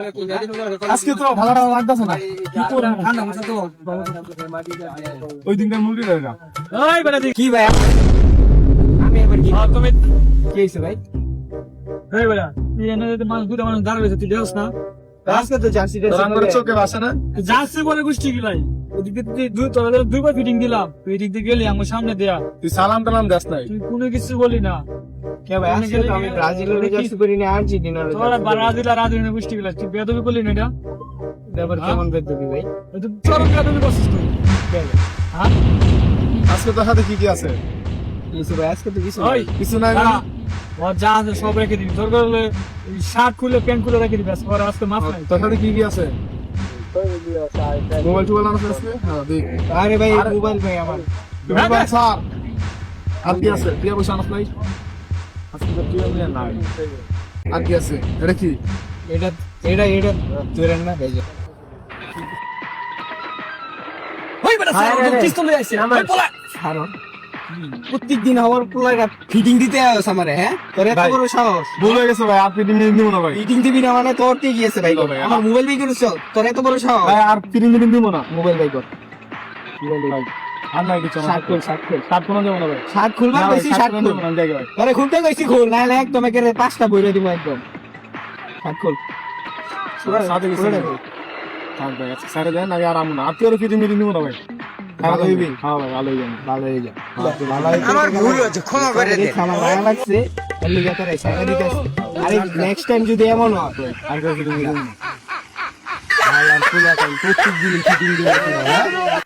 আজকে তো ভাড়াটা লাগতেছে না কি করে ঠান্ডা মাথা তো ওই দিনটা মুরগি দেয় না ওই বেটা কি ভাই আমি এবার কি তুমি কি হইছে ভাই এই বেটা তুই এনে যদি মানুষ দুটা মানুষ দাঁড়াবে তুই দেওস না আজকে তো জার্সিটা আমার চোখে বাসে না যাচ্ছে বলে গোষ্ঠী গিলাই ওদিকে তুই দুইবার ফিটিং দিলাম তুই এদিক দিয়ে গেলি আমার সামনে দেয়া তুই সালাম টালাম দেস নাই তুই কোনো কিছু বলি না কে ভাই আজকে তো আমি ব্রাজিলের জার্সি পরি না আর্জেন্টিনার তোরা ব্রাজিল আর আর্জেন্টিনা গোষ্ঠী গিলা তুই বেদবি বলি না এটা ব্যাপার কেমন বেদবি ভাই তুই চরম বেদবি করছিস তুই হ্যাঁ আজকে তোর হাতে কি কি আছে কিছু ভাই আজকে তো কিছু ওই কিছু নাই দাঁড়া। ওর যা আছে সব রেখে দিবি তোর করলে শার্ট খুলে প্যান্ট খুলে রেখে দিবি আর আজকে মাফ নাই তোর হাতে কি কি আছে মোবাইল টোবাইল আছে আজকে হ্যাঁ দেখ আরে ভাই মোবাইল ভাই আমার মোবাইল স্যার আর কি আছে তুই বসে আনস নাই আজকে তো তুই আমি নাই আর কি আছে এটা কি এটা এটা এটা তুইরেন না ভাই ওই বেটা পিস্তল লই আইছে ওই পোলা ছাড়ো প্রত্যেকদিন আমার পোলাটা ফিটিং দিতে আসে আমারে হ্যাঁ তোর এত ভাই। বড় সাহস ভুল হয়ে গেছে ভাই আর ফিটিং দিব না ভাই ফিটিং দিবি না মানে তোর কি গিয়েছে ভাই ভাই, আমার মোবাইল বাই করিস তোর এত বড় সাহস ভাই আর ফিটিং দিব না মোবাইল বাই কর ভাই আর নাই কিছু শার্ট খুল সাত কোনো দেবো না ভাই শার্ট খুলবা না ভাই, কইছি শার্ট শার্ট কোনো খুল দেবো না, দেখে ভাই আরে খুলতে কইছি খুল নাহলে একদম একেবারে পাঁচটা বইরে দিব একদম শার্ট খুল সাথে কিছু নেই থাক ভাই আজকে সারে দেন আগে আর আমু না আত্মীয় ফিটিং মিটিং দিব না ভাই ভালো হইবি? হ্যাঁ ভাই ভালো হইবে ভালো হয়ে যা আমার ভুল হয়েছে, ক্ষমা করে দে। আমার ভালো লাগছে এর লিগে তোর সাইডে দিতে আসছে। আরে নেক্সট টাইম যদি এমন হয় আর ফিটিং মিটিং আল্লাহ পুরা কাল প্রত্যেক দিন ফিটিং দিবে হ্যাঁ